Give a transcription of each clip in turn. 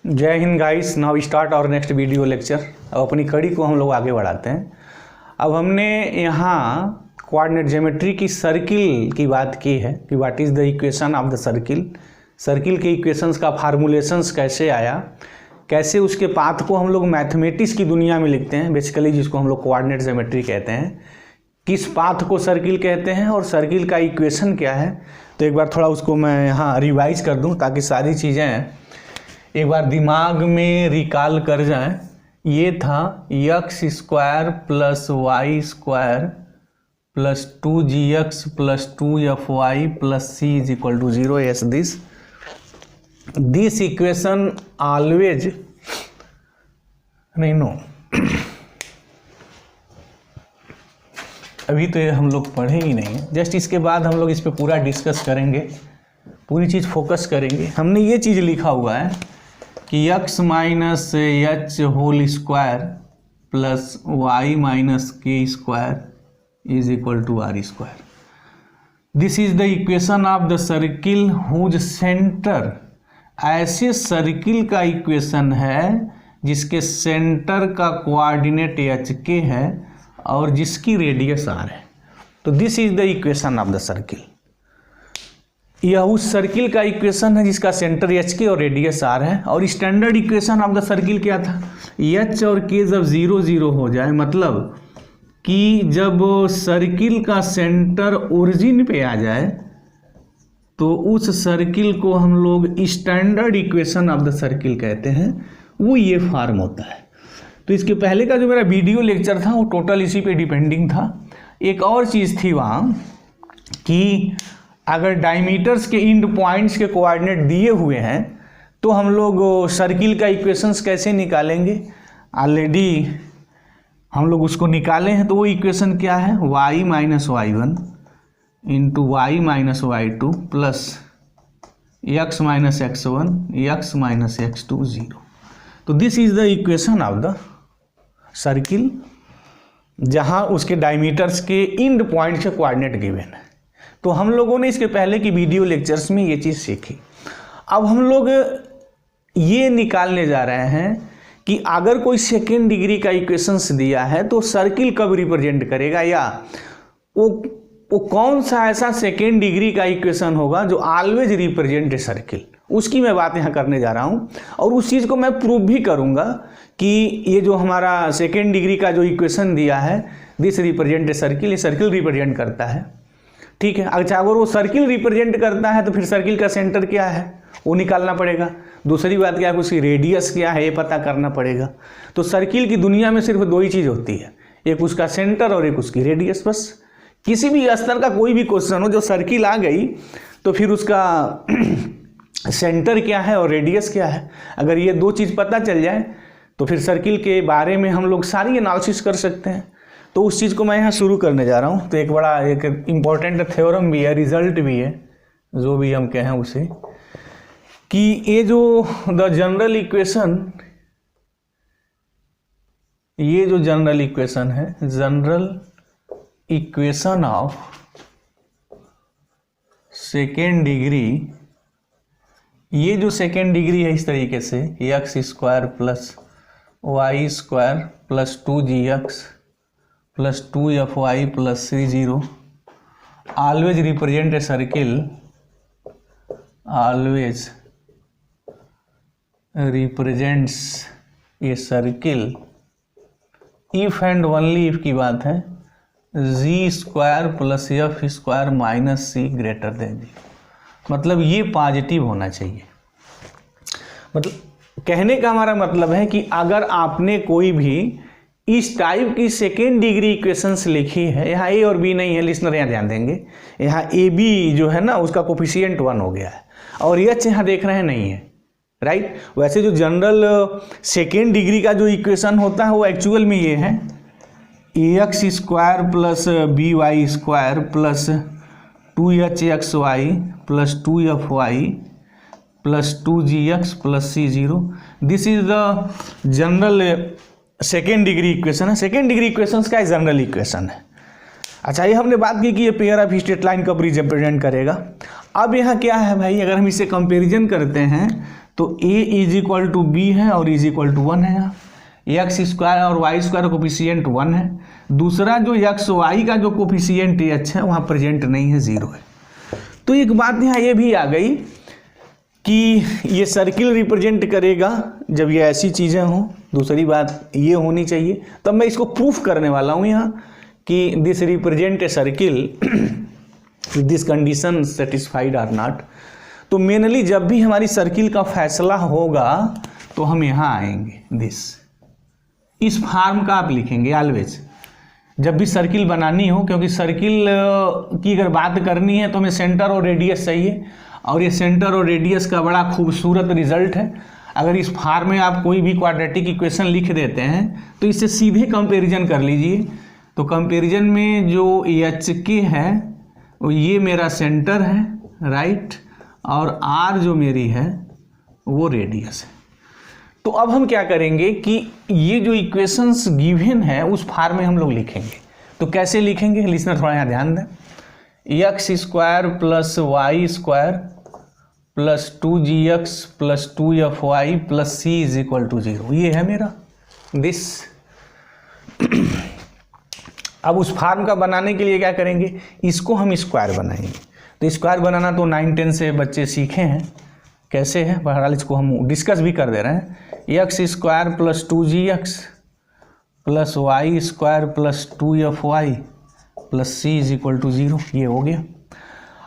जय Hind guys. Now start और next video lecture. अब अपनी कड़ी को हम लोग आगे बढ़ाते हैं। अब हमने यहाँ कोऑर्डिनेट ज्योमेट्री की सर्किल की बात की है कि what is the equation of the circle. Circle के इक्वेशंस का फार्मूलेशंस कैसे आया, कैसे उसके पाथ को हम लोग मैथमेटिक्स की दुनिया में लिखते हैं, बेसिकली जिसको हम लोग कोऑर्डिनेट ज्योमेट्री कहते हैं, किस पाथ को सर्किल कहते हैं और सर्किल का इक्वेशन क्या है। तो एक बार थोड़ा उसको मैं यहाँ रिवाइज कर दूँ ताकि सारी चीज़ें एक बार दिमाग में रिकॉल कर जाएं। ये था x square plus Y square plus 2gx plus 2fy plus c is equal to 0। Yes, this equation always नहीं नो अभी तो ये हम लोग पढ़े ही नहीं है, जस्ट इसके बाद हम लोग इस पे पूरा डिस्कस करेंगे, पूरी चीज़ फोकस करेंगे। हमने ये चीज़ लिखा हुआ है कि x minus H whole square plus Y minus K square is equal to R square. This is the equation of the circle whose centre. ऐसे सर्किल का इक्वेशन है जिसके सेंटर का कोऑर्डिनेट एच के है और जिसकी रेडियस आर है। तो this is the equation of the circle. यह उस सर्किल का इक्वेशन है जिसका सेंटर एच के और रेडियस आर है। और standard equation of the circle क्या था? एच और के जब 0 0 हो जाए, मतलब कि जब सर्किल का सेंटर ओरिजिन पे आ जाए, तो उस सर्किल को हम लोग standard equation of the circle कहते हैं। वो ये फॉर्म होता है। तो इसके पहले का जो मेरा वीडियो लेक्चर था वो टोटल इसी पे डिपेंडिंग था। एक और चीज़ थी वहाँ कि अगर डायमीटर्स के इंड पॉइंट्स के कोऑर्डिनेट दिए हुए हैं तो हम लोग सर्किल का इक्वेशंस कैसे निकालेंगे। ऑलरेडी हम लोग उसको निकाले हैं। तो वो इक्वेशन क्या है? y minus y one into y minus y two plus x minus x one x minus x two 0। तो this is the equation of the circle जहाँ उसके डायमीटर्स के इंड पॉइंट्स के कोऑर्डिनेट गिवन है। तो हम लोगों ने इसके पहले की वीडियो लेक्चर्स में ये चीज़ सीखी। अब हम लोग ये निकालने जा रहे हैं कि अगर कोई सेकेंड डिग्री का इक्वेशंस दिया है तो सर्किल कब रिप्रेजेंट करेगा, या वो कौन सा ऐसा सेकेंड डिग्री का इक्वेशन होगा जो ऑलवेज रिप्रेजेंट ए सर्किल। उसकी मैं बात यहाँ करने जा रहा हूँ और उस चीज़ को मैं प्रूव भी करूँगा कि ये जो हमारा सेकेंड डिग्री का जो इक्वेशन दिया है दिस रिप्रेजेंट ए सर्किल, ये सर्किल रिप्रेजेंट करता है। ठीक है। अच्छा, अगर वो सर्किल रिप्रेजेंट करता है तो फिर सर्किल का सेंटर क्या है वो निकालना पड़ेगा। दूसरी बात क्या है, उसकी रेडियस क्या है ये पता करना पड़ेगा। तो सर्किल की दुनिया में सिर्फ दो ही चीज़ होती है, एक उसका सेंटर और एक उसकी रेडियस। बस किसी भी स्तर का कोई भी क्वेश्चन हो, जो सर्किल आ गई तो फिर उसका सेंटर क्या है और रेडियस क्या है। अगर ये दो चीज़ पता चल जाए तो फिर सर्किल के बारे में हम लोग सारी एनालिसिस कर सकते हैं। तो उस चीज़ को मैं यहाँ शुरू करने जा रहा हूँ। तो एक बड़ा एक इम्पॉर्टेंट थ्योरम भी है, रिजल्ट भी है, जो भी हम कहें उसे, कि ये जो द जनरल इक्वेशन, ये जो जनरल इक्वेशन है, general equation of second degree, ये जो सेकेंड डिग्री है इस तरीके से X square plus Y square plus 2gx plus 2fy plus c 0 always represent a circle, always represents a circle if and only if की बात है G square plus F square minus C greater than 0। मतलब ये positive होना चाहिए। मतलब कहने का हमारा मतलब है कि अगर आपने कोई भी इस टाइप की सेकेंड डिग्री इक्वेशंस लिखी है, यहाँ ए और बी नहीं है, लिसनर यहाँ ध्यान देंगे, यहाँ ए बी जो है ना उसका कोफिशिएंट 1 हो गया है और एच यहाँ देख रहे हैं नहीं है, राइट। वैसे जो जनरल सेकेंड डिग्री का जो इक्वेशन होता है वो एक्चुअल में ये है x square plus b y square plus 2hxy plus 2fy plus 2gx plus c 0। This is the general second degree equation है। सेकेंड डिग्री इक्वेशंस का जनरल इक्वेशन है। अच्छा, ये हमने बात की कि ये पेयर ऑफ स्ट्रेट लाइन कब रिप्रेजेंट करेगा। अब यहाँ क्या है भाई, अगर हम इसे कंपैरिजन करते हैं तो a is equal to b है और इज इक्वल टू 1 है। यहाँ एक्स स्क्वायर और वाई स्क्वायर कोफिशिएंट 1 है। दूसरा जो एक्स वाई का जो कोफिशिएंट एच है वहाँ प्रेजेंट नहीं है, 0 है। तो एक बात यहाँ ये भी आ गई कि ये सर्किल रिप्रेजेंट करेगा जब ये ऐसी चीज़ें हों। दूसरी बात ये होनी चाहिए, तब मैं इसको प्रूफ करने वाला हूँ यहाँ कि this represent a circle, this condition satisfied or not. तो मेनली जब भी हमारी सर्किल का फैसला होगा तो हम यहाँ आएंगे, दिस इस फॉर्म का आप लिखेंगे ऑलवेज जब भी सर्किल बनानी हो, क्योंकि सर्किल की अगर बात करनी है तो हमें सेंटर और रेडियस चाहिए, और ये सेंटर और रेडियस का बड़ा खूबसूरत रिजल्ट है। अगर इस फॉर्म में आप कोई भी क्वाड्रेटिक इक्वेशन लिख देते हैं तो इससे सीधे कंपैरिजन कर लीजिए। तो कंपैरिजन में जो एच के है वो ये मेरा सेंटर है, राइट, और आर जो मेरी है वो रेडियस है। तो अब हम क्या करेंगे कि ये जो इक्वेशंस गिवन है उस फॉर्म में हम लोग लिखेंगे। तो कैसे लिखेंगे लिसनर थोड़ा यहाँ ध्यान दें। X square plus Y square plus 2gx plus 2fy plus c is equal to 0, ये है मेरा दिस। अब उस फॉर्म का बनाने के लिए क्या करेंगे, इसको हम स्क्वायर बनाएंगे। तो स्क्वायर बनाना तो 9-10 से बच्चे सीखे हैं कैसे है, बहरहाल इसको हम डिस्कस भी कर दे रहे हैं। X square plus 2gx plus Y square plus 2fy plus c is equal to 0, ये हो गया।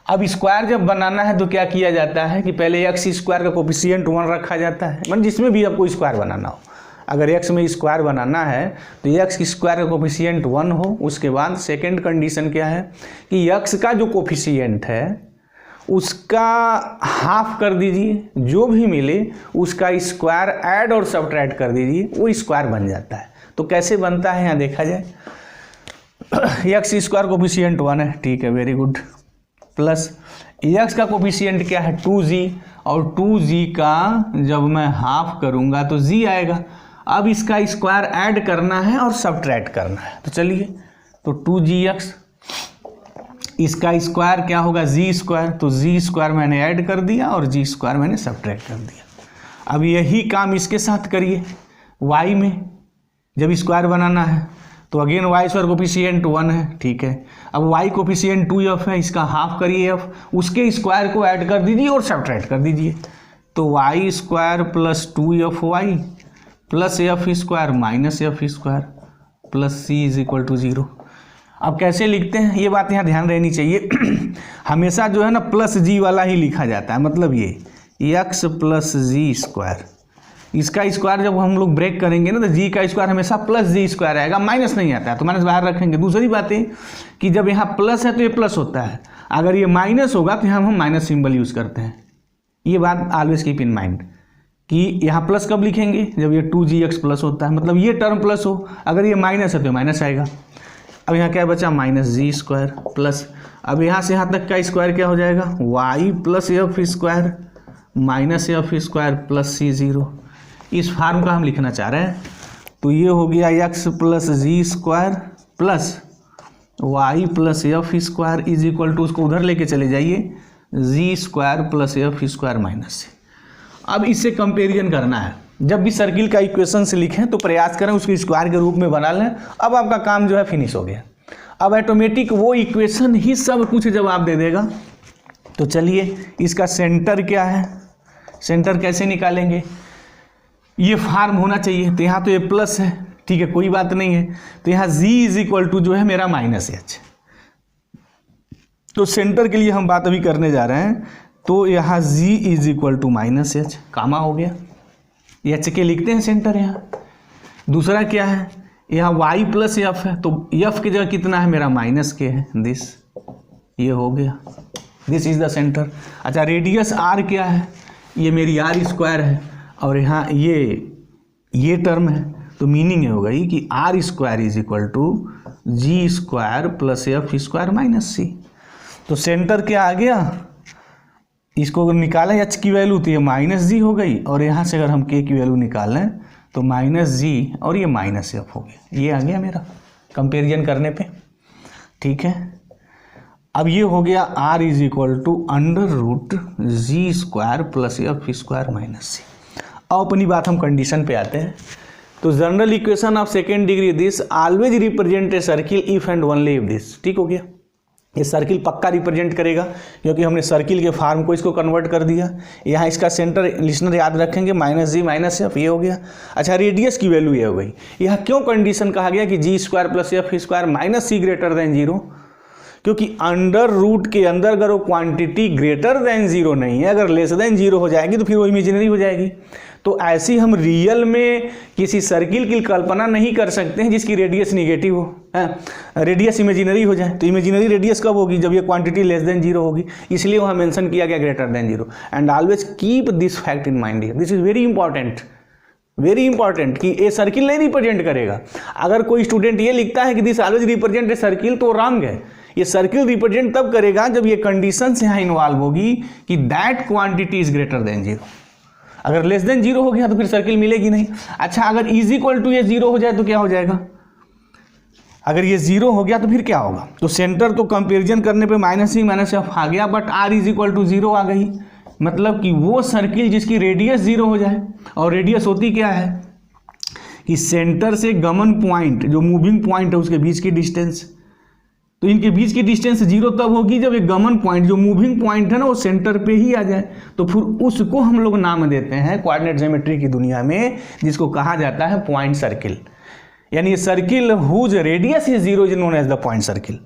अब स्क्वायर जब बनाना है तो क्या किया जाता है कि पहले एक्स स्क्वायर का कोफिशिएंट 1 रखा जाता है, मतलब जिसमें भी आपको स्क्वायर बनाना हो। अगर एक्स में स्क्वायर बनाना है तो एक्स स्क्वायर का कोफिशिएंट 1 हो। उसके बाद सेकेंड कंडीशन क्या है कि एक्स का जो कोफिशिएंट है उसका हाफ कर दीजिए, जो भी मिले उसका स्क्वायर ऐड और सब्ट्रैक्ट कर दीजिए, वो स्क्वायर बन जाता है। तो कैसे बनता है यहाँ देखा जाए। एक्स स्क्वायर कोफिशिएंट 1 है, ठीक है, वेरी गुड, प्लस एक्स का कोफिशिएंट क्या है 2g, और 2g का जब मैं हाफ करूँगा तो g आएगा। अब इसका स्क्वायर ऐड करना है और सब्ट्रैक्ट करना है। तो चलिए, तो 2gx, इसका स्क्वायर क्या होगा जी स्क्वायर, तो जी स्क्वायर मैंने ऐड कर दिया और जी स्क्वायर मैंने सब्ट्रैक्ट कर दिया। अब यही काम इसके साथ करिए y में, जब स्क्वायर बनाना है तो अगेन वाई स्क्वायर कोफिशिएंट 1 है, ठीक है। अब y कोफिशिएंट 2f है, इसका हाफ करिए f, उसके स्क्वायर को ऐड कर दीजिए और सब्ट्रैक्ट कर दीजिए। तो y square plus 2fy plus F square minus F square plus c is equal to 0। अब कैसे लिखते हैं ये बात यहाँ ध्यान रहनी चाहिए। हमेशा जो है ना प्लस जी वाला ही लिखा जाता है, मतलब ये एक्स प्लस जी स्क्वायर, इसका स्क्वायर जब हम लोग ब्रेक करेंगे ना तो जी का स्क्वायर हमेशा प्लस जी स्क्वायर आएगा, माइनस नहीं आता है, तो माइनस बाहर रखेंगे। दूसरी बात है कि जब यहाँ प्लस है तो ये प्लस होता है, अगर ये माइनस होगा तो यहाँ हम माइनस सिंबल यूज़ करते हैं। ये बात ऑलवेज कीप इन माइंड कि यहाँ प्लस कब लिखेंगे, जब ये 2gx प्लस होता है, मतलब ये टर्म प्लस हो, अगर ये माइनस है तो माइनस आएगा। अब यहाँ क्या बचा माइनस जी स्क्वायर प्लस, अब यहाँ से यहाँ तक का स्क्वायर क्या हो जाएगा Y plus F square minus F square plus C 0। इस फार्म का हम लिखना चाह रहे हैं। तो ये हो गया X plus G square plus Y plus F square is equal to, उसको उधर लेके चले जाइए, G square plus F square minus से। अब इससे कंपेरिजन करना है। जब भी सर्किल का इक्वेशन से लिखें तो प्रयास करें उसको स्क्वायर के रूप में बना लें। अब आपका काम जो है फिनिश हो गया। अब ऑटोमेटिक वो इक्वेशन ही सब कुछ जवाब दे देगा। तो चलिए, इसका सेंटर क्या है, सेंटर कैसे निकालेंगे, ये फार्म होना चाहिए। तो यहाँ तो ये प्लस है, ठीक है, कोई बात नहीं है। तो यहाँ z इज इक्वल टू जो है मेरा माइनस एच। तो सेंटर के लिए हम बात अभी करने जा रहे हैं। तो यहाँ z is equal to minus H, comma हो गया, एच के लिखते हैं सेंटर यहाँ। दूसरा क्या है, यहाँ y प्लस एफ है, तो एफ की जगह कितना है मेरा माइनस के है, दिस, ये हो गया, दिस इज द सेंटर। अच्छा, रेडियस r क्या है, ये मेरी r स्क्वायर है, और यहाँ ये टर्म है, तो मीनिंग होगा ये कि r square is equal to G square plus F square minus C. तो सेंटर क्या आ गया, इसको अगर निकालें एच की वैल्यू तो ये माइनस जी हो गई, और यहाँ से अगर हम के की वैल्यू निकालें तो माइनस जी और ये माइनस एफ हो गया। ये आ गया मेरा कंपेरिजन करने पे, ठीक है। अब ये हो गया r is equal to under root G square plus F square minus C. अब अपनी बात हम कंडीशन पे आते हैं। तो general equation of second degree this always represent a circle if and only if this. ठीक हो गया, ये सर्किल पक्का रिप्रेजेंट करेगा क्योंकि हमने सर्किल के फॉर्म को इसको कन्वर्ट कर दिया। यहाँ इसका सेंटर लिसनर याद रखेंगे माइनस जी माइनस एफ, ये हो गया। अच्छा, रेडियस की वैल्यू ये हो गई। यहाँ क्यों कंडीशन कहा गया कि G square plus F square minus C greater than zero? क्योंकि अंडर रूट के अंदर अगर वो क्वांटिटी ग्रेटर देन जीरो नहीं है, अगर लेस देन जीरो हो जाएगी तो फिर वो इमेजिनरी हो जाएगी। तो ऐसी हम रियल में किसी सर्किल की कल्पना नहीं कर सकते हैं जिसकी रेडियस निगेटिव हो, रेडियस इमेजिनरी हो जाए। तो इमेजिनरी रेडियस कब होगी? जब ये क्वांटिटी लेस देन जीरो होगी। इसलिए वहाँ मेंशन किया गया greater than zero. And always keep this fact in mind here, this is very important कि ये सर्किल नहीं रिप्रेजेंट करेगा। अगर कोई स्टूडेंट ये लिखता है कि this always represent a circle, तो रॉन्ग है। ये सर्किल रिप्रेजेंट तब करेगा जब ये कंडीशन यहाँ इन्वॉल्व होगी कि that quantity is greater than zero. अगर लेस देन जीरो हो गया तो फिर सर्किल मिलेगी नहीं। अच्छा, अगर इज इक्वल टू ये जीरो हो जाए तो क्या हो जाएगा? अगर ये जीरो हो गया तो फिर क्या होगा? तो सेंटर तो कंपेरिजन करने पे माइनस सी माइनस एफ आ गया, but R is equal to zero आ गई। मतलब कि वो सर्किल जिसकी रेडियस जीरो हो जाए, और रेडियस होती क्या है कि सेंटर से गमन पॉइंट, जो मूविंग पॉइंट है उसके बीच की डिस्टेंस। तो इनके बीच की डिस्टेंस जीरो तब होगी जब एक गमन पॉइंट, जो मूविंग पॉइंट है ना, वो सेंटर पे ही आ जाए। तो फिर उसको हम लोग नाम देते हैं कोऑर्डिनेट ज्योमेट्री की दुनिया में, जिसको कहा जाता है पॉइंट सर्किल। यानी circle whose radius is zero is known as the point circle.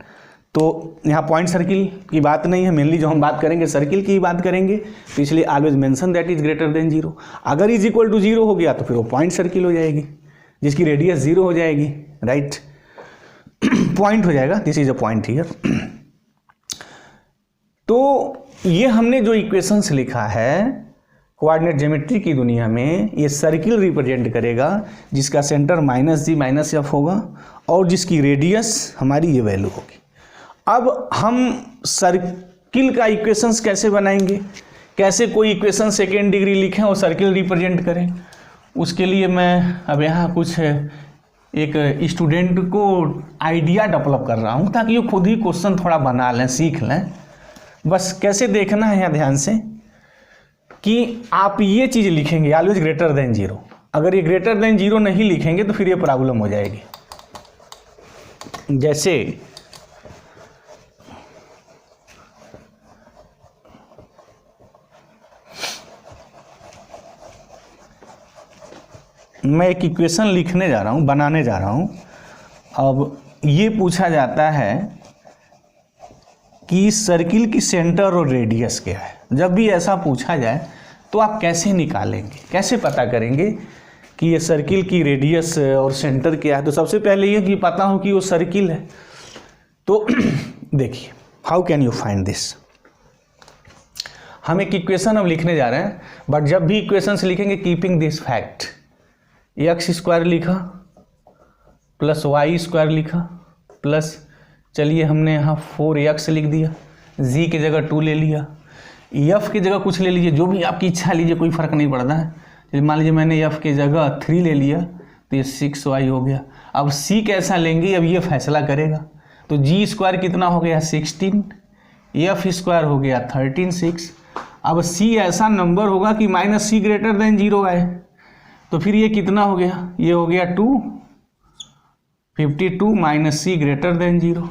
तो यहाँ पॉइंट सर्किल की बात नहीं है, मेनली जो हम बात करेंगे सर्किल की बात करेंगे। तो इसलिए always mention that is greater than zero. अगर इज इक्वल टू जीरो हो गया तो फिर वो पॉइंट सर्किल हो जाएगी, जिसकी रेडियस जीरो हो जाएगी, राइट, पॉइंट हो जाएगा। This is a point here. तो ये हमने जो इक्वेशंस लिखा है कोऑर्डिनेट ज्योमेट्री की दुनिया में, ये सर्किल रिप्रेजेंट करेगा जिसका सेंटर माइनस जी माइनस एफ होगा और जिसकी रेडियस हमारी ये वैल्यू होगी। अब हम सर्किल का इक्वेशंस कैसे बनाएंगे, कैसे कोई इक्वेशन सेकेंड डिग्री लिखें और सर्किल रिप्रेजेंट करें, उसके लिए मैं अब यहाँ कुछ एक स्टूडेंट को आइडिया डेवलप कर रहा हूँ ताकि वो खुद ही क्वेश्चन थोड़ा बना लें, सीख लें। बस कैसे देखना है यहाँ ध्यान से कि आप ये चीज़ लिखेंगे ऑलवेज ग्रेटर देन जीरो। अगर ये ग्रेटर देन जीरो नहीं लिखेंगे तो फिर ये प्रॉब्लम हो जाएगी। जैसे मैं एक इक्वेशन लिखने जा रहा हूँ, बनाने जा रहा हूँ। अब ये पूछा जाता है कि सर्किल की सेंटर और रेडियस क्या है। जब भी ऐसा पूछा जाए तो आप कैसे निकालेंगे, कैसे पता करेंगे कि ये सर्किल की रेडियस और सेंटर क्या है? तो सबसे पहले ये कि पता हो कि वो सर्किल है। तो देखिए, how can you find this. हम एक इक्वेशन अब लिखने जा रहे हैं, बट जब भी इक्वेशंस लिखेंगे keeping this fact, x square लिखा प्लस वाई स्क्वायर लिखा प्लस, चलिए हमने यहाँ 4x लिख दिया, जी की जगह 2 ले लिया, एफ की जगह कुछ ले लीजिए, जो भी आपकी इच्छा लीजिए, कोई फ़र्क नहीं पड़ता है। चलिए मान लीजिए मैंने एफ की जगह 3 ले लिया तो ये 6y हो गया। अब सी कैसा लेंगे अब ये फैसला करेगा। तो जी स्क्वायर कितना हो गया 16, एफ स्क्वायर हो गया 13 6। अब सी ऐसा नंबर होगा कि minus C greater than zero आए, तो फिर ये कितना हो गया, ये हो गया 252 minus C greater than zero,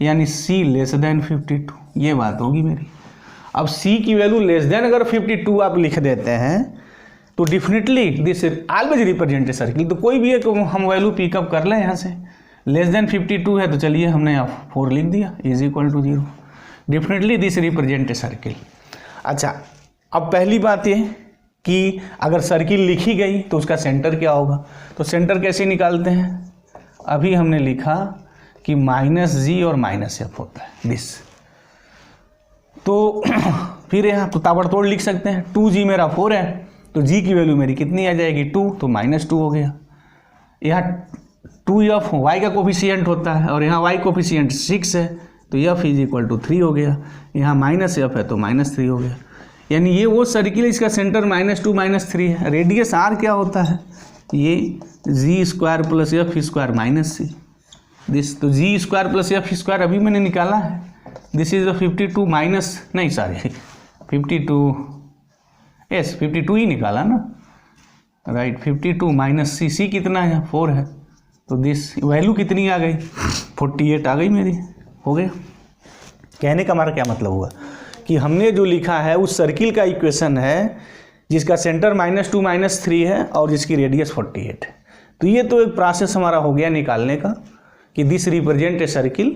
यानी सी लेस देन 52। ये बात होगी मेरी। अब सी की वैल्यू लेस देन अगर 52 आप लिख देते हैं तो definitely this always represent a circle. तो कोई भी एक हम वैल्यू पिकअप कर लें यहाँ से, लेस देन 52 है तो चलिए हमने यहाँ 4 लिख दिया, is equal to 0। Definitely this represent a circle. अच्छा, अब पहली बात ये कि अगर सर्किल लिखी गई तो उसका सेंटर क्या होगा। तो सेंटर कैसे निकालते हैं, अभी हमने लिखा कि माइनस जी और माइनस एफ होता है दिस। तो फिर यहाँ तो ताबड़तोड़ लिख सकते हैं, 2g मेरा 4 है तो g की वैल्यू मेरी कितनी आ जाएगी 2, तो -2 हो गया। यहाँ 2f y का कोफिशिएंट होता है और यहाँ y कोफिशिएंट 6 है तो f इज इक्वल टू 3 हो गया। यहाँ -f है तो -3 हो गया। यानी ये वो सर्किल है इसका सेंटर -2 -3 है। रेडियस r क्या होता है, ये G square plus F square minus C this. तो G square plus F square अभी मैंने निकाला है, दिस इज 52 माइनस, नहीं सॉरी 52, यस 52 ही निकाला ना, राइट। 52 माइनस सी, सी कितना है 4 है, तो दिस वैल्यू कितनी आ गई 48 आ गई मेरी, हो गया। कहने का हमारा क्या मतलब हुआ कि हमने जो लिखा है उस सर्किल का इक्वेशन है जिसका सेंटर -2 -3 है और जिसकी रेडियस 48 है। तो ये तो एक प्रोसेस हमारा हो गया निकालने का कि this represent a circle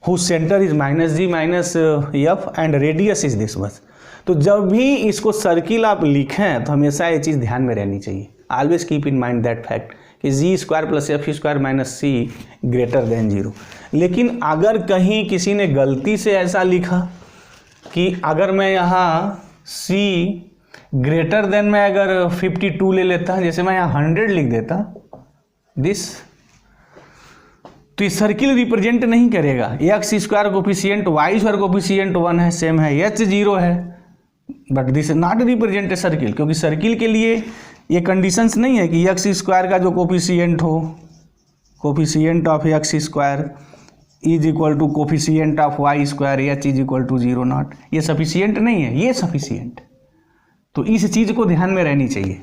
whose centre is -g -f and radius is this much. तो जब भी इसको सर्किल आप लिखें तो हमेशा ये चीज़ ध्यान में रहनी चाहिए, always keep in mind that fact कि g² + f² - c greater than 0। लेकिन अगर कहीं किसी ने गलती से ऐसा लिखा कि अगर मैं यहाँ c ग्रेटर देन मैं अगर 52 ले लेता, जैसे मैं यहाँ 100 लिख देता दिस, तो ये सर्किल रिप्रेजेंट नहीं करेगा। x² कोफिशिएंट, y² कोफिशिएंट 1 है, सेम है, h 0 है, but this is not represent a circle, क्योंकि सर्किल के लिए ये कंडीशंस नहीं है कि x² का जो कोफिशिएंट हो, coefficient of x² is equal to coefficient of y², h is equal to 0 not, ये सफिशिएंट नहीं है, ये सफिशिएंट। तो इस चीज़ को ध्यान में रहनी चाहिए।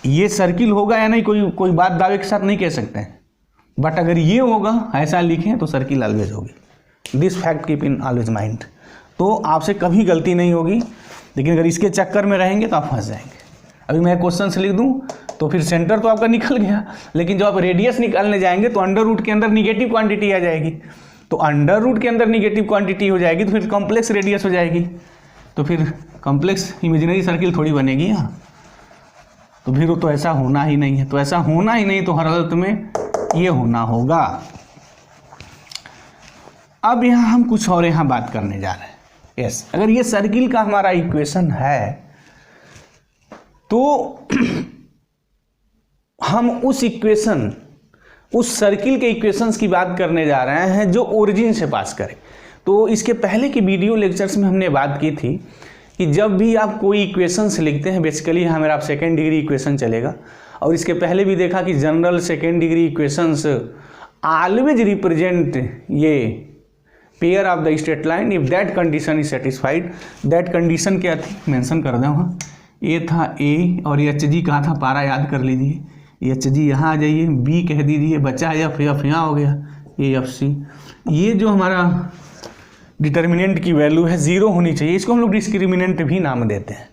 ये सर्किल होगा या नहीं कोई बात दावे के साथ नहीं कह सकते हैं, बट अगर ये होगा ऐसा लिखें तो सर्किल ऑलवेज होगी। This fact keep in always mind. तो आपसे कभी गलती नहीं होगी, लेकिन अगर इसके चक्कर में रहेंगे तो आप फंस जाएंगे। अभी मैं क्वेश्चन से लिख दूं तो फिर सेंटर तो आपका निकल गया, लेकिन जब आप रेडियस निकालने जाएंगे तो अंडर रूट के अंदर निगेटिव क्वांटिटी आ जाएगी, तो अंडर रूट के अंदर निगेटिव क्वांटिटी हो जाएगी तो फिर कॉम्प्लेक्स रेडियस हो जाएगी, तो फिर कॉम्प्लेक्स इमेजिनरी सर्किल थोड़ी बनेगी यहाँ। तो फिर तो ऐसा होना ही नहीं है, तो ऐसा होना ही नहीं, तो हर हालत में ये होना होगा। अब यहाँ हम कुछ और यहाँ बात करने जा रहे हैं। यस, अगर ये सर्किल का हमारा इक्वेशन है तो हम उस इक्वेशन, उस सर्किल के इक्वेशंस की बात करने जा रहे हैं जो ओरिजिन से पास करें। तो इसके पहले की वीडियो लेक्चर्स में हमने बात की थी कि जब भी आप कोई इक्वेशंस लिखते हैं, बेसिकली यहाँ मेरा आप सेकेंड डिग्री इक्वेशन चलेगा, और इसके पहले भी देखा कि general second degree equations always represent ये pair of the straight line if that condition is satisfied. That condition क्या थी, मेंशन कर दें वहाँ, ए था ए और एच जी कहाँ था, पारा याद कर लीजिए, एच जी यहाँ आ जाइए, बी कह दीजिए, बचा एफ, एफ यहाँ हो गया, ए एफ सी। ये जो हमारा डिटर्मिनेंट की वैल्यू है 0 होनी चाहिए, इसको हम लोग डिस्क्रिमिनेंट भी नाम देते हैं।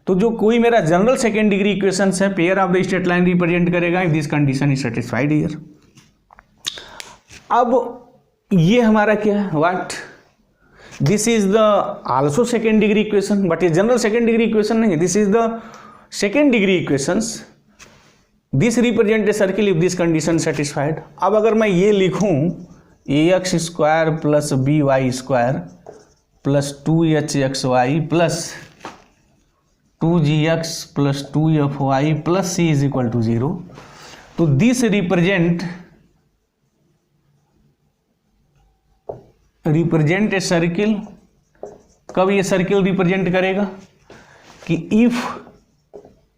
तो जो कोई मेरा जनरल सेकेंड डिग्री इक्वेशंस है, pair of the straight line represent करेगा if this condition is satisfied here. अब ये हमारा क्या है, what, this is the also second degree equation, but ये जनरल सेकेंड डिग्री इक्वेशन नहीं है, this is the second degree equations, this represent a circle if this condition satisfied. अब अगर मैं ये लिखूं ax² + by² + 2hxy + 2gx + 2fy + c is equal to 0, तो this represent a circle. कब ये सर्किल रिप्रेजेंट करेगा कि if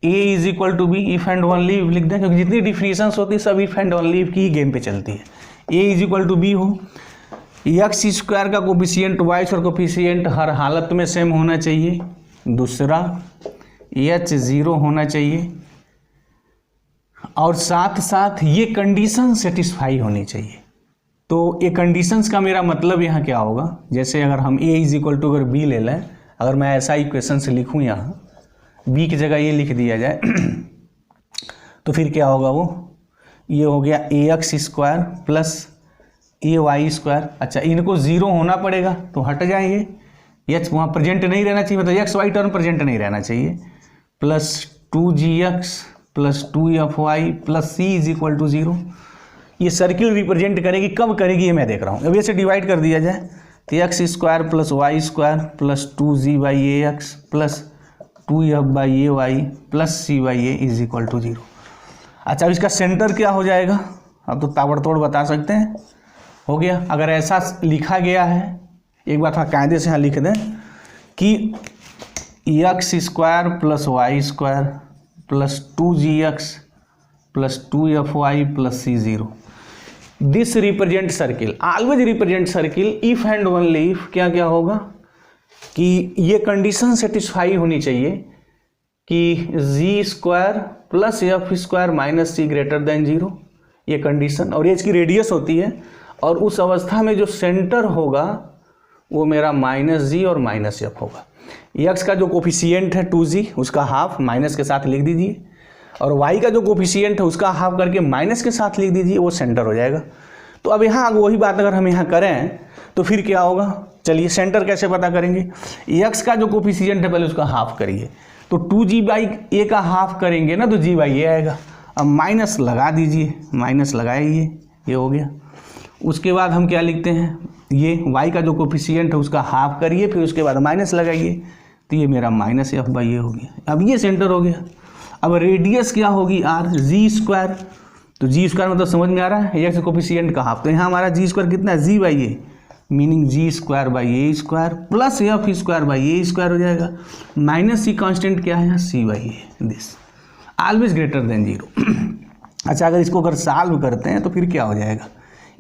a is equal to b, if and only if लिख दें, क्योंकि जितनी डिफिनेशंस होती है सब इफ एंड ओनली इफ की ही गेम पे चलती है। a is equal to b हो, x² का कोफिशिएंट y और कोफिशिएंट हर हालत में सेम होना चाहिए, दूसरा h 0 होना चाहिए, और साथ साथ ये कंडीशन सेटिस्फाई होनी चाहिए। तो ये कंडीशंस का मेरा मतलब यहाँ क्या होगा, जैसे अगर हम a इज इक्वल टू अगर b ले लें, अगर मैं ऐसा इक्वेशन से लिखूँ यहाँ b की जगह ये लिख दिया जाए तो फिर क्या होगा, वो ये हो गया ax² + ay²। अच्छा, इनको 0 होना पड़ेगा तो हट जाएंगे, h वहाँ प्रेजेंट नहीं रहना चाहिए, मतलब x y टर्म प्रेजेंट नहीं रहना चाहिए, + 2gx + 2fy + c is equal to 0। ये सर्किल रिप्रेजेंट करेगी, कब करेगी ये मैं देख रहा हूँ। अब ऐसे डिवाइड कर दिया जाए तो x² + y² + 2g/ax + 2f/ay + c/a is equal to 0। अच्छा, अब इसका सेंटर क्या हो जाएगा, अब तो ताबड़तोड़ बता सकते हैं, हो गया। अगर ऐसा लिखा गया है, एक बार थोड़ा कायदे से यहाँ लिख दें कि x² + y² + 2gx + 2fy + c 0, this represent circle, always represent circle if and only if क्या क्या होगा कि ये कंडीशन सेटिस्फाई होनी चाहिए कि G square plus F square minus C greater than zero, ये कंडीशन, और ये इसकी रेडियस होती है, और उस अवस्था में जो सेंटर होगा वो मेरा माइनस जी और माइनस एफ होगा। एक्स का जो कोफिशिएंट है 2g उसका हाफ माइनस के साथ लिख दीजिए, और y का जो कोफिशिएंट है उसका हाफ करके माइनस के साथ लिख दीजिए, वो सेंटर हो जाएगा। तो अब यहाँ वही बात अगर हम यहाँ करें तो फिर क्या होगा, चलिए सेंटर कैसे पता करेंगे, x का जो कोफिशिएंट है पहले उसका हाफ करिए, तो 2g/a का हाफ करेंगे ना तो g/a आएगा। अब माइनस लगा दीजिए, माइनस लगाइए, ये हो गया। उसके बाद हम क्या लिखते हैं, ये y का जो कोफिशिएंट है उसका हाफ करिए, फिर उसके बाद माइनस लगाइए, तो ये मेरा माइनस f/a हो गया। अब ये सेंटर हो गया। अब रेडियस क्या होगी r, जी स्क्वायर, तो जी स्क्वायर मतलब समझ में आ रहा है, एक्स कोफिशिएंट का हाफ, तो यहाँ हमारा जी स्क्वायर कितना है, g/a, meaning g square by a square plus F square by a square हो जाएगा, माइनस सी कांस्टेंट क्या है, c/a, this always greater than zero. अच्छा, अगर इसको अगर सॉल्व करते हैं तो फिर क्या हो जाएगा,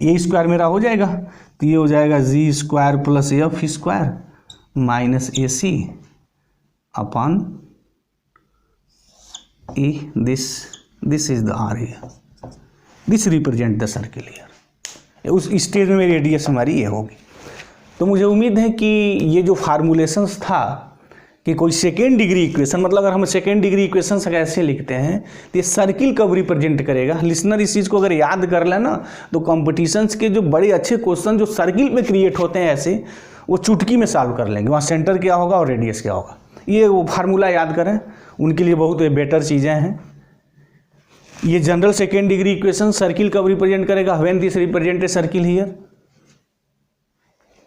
ए स्क्वायर मेरा हो जाएगा, तो ये हो जाएगा G square plus F square minus A C upon A, this is the R here, this represent the circle here. उस स्टेज में मेरी रेडियस हमारी ये होगी। तो मुझे उम्मीद है कि ये जो फार्मूलेशंस था कि कोई सेकेंड डिग्री इक्वेशन, मतलब अगर हम सेकेंड डिग्री इक्वेशन कैसे लिखते हैं तो ये सर्किल कब रिप्रेजेंट करेगा, लिसनर इस चीज़ को अगर याद कर लेना तो कॉम्पिटिशन्स के जो बड़े अच्छे क्वेश्चन जो सर्किल में क्रिएट होते हैं ऐसे, वो चुटकी में सॉल्व कर लेंगे। वहाँ सेंटर क्या होगा और रेडियस क्या होगा, ये वो फार्मूला याद करें, उनके लिए बहुत बेटर चीज़ें हैं। ये general second degree equation circle कब रिप्रेजेंट करेगा, when this represent a circle here,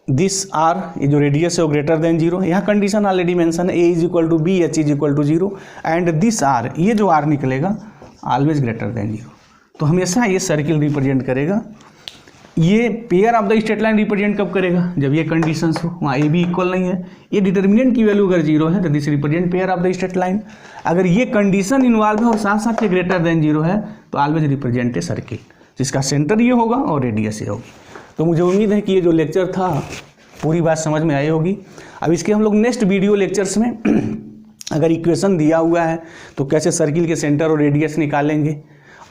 this r, ये जो रेडियस है वो ग्रेटर देन जीरो, यहाँ कंडीशन ऑलरेडी मेंशन है, a is equal to b, h is equal to zero, and this r, ये जो आर निकलेगा ऑलवेज ग्रेटर देन जीरो। तो हमेशा ये सर्किल रिप्रेजेंट करेगा। ये pair of the straight line represent कब करेगा, जब ये कंडीशंस हो, वहाँ ए बी इक्वल नहीं है, ये डिटर्मिनेंट की वैल्यू अगर जीरो है तो this represent pair of the straight line. अगर ये कंडीशन इन्वॉल्व है और साथ साथ ये ग्रेटर देन जीरो है तो ऑलवेज रिप्रेजेंट ए सर्किल, जिसका सेंटर ये होगा और रेडियस ये होगी। तो मुझे उम्मीद है कि ये जो लेक्चर था पूरी बात समझ में आई होगी। अब इसके हम लोग नेक्स्ट वीडियो लेक्चर्स में अगर इक्वेशन दिया हुआ है तो कैसे सर्किल के सेंटर और रेडियस निकालेंगे,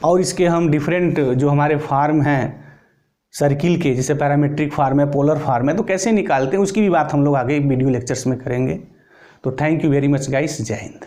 और इसके हम डिफरेंट जो हमारे फार्म हैं सर्किल के, जैसे पैरामेट्रिक फार्म है, पोलर फार्म है, तो कैसे निकालते हैं उसकी भी बात हम लोग आगे वीडियो लेक्चर्स में करेंगे। तो thank you very much guys, जय हिंद।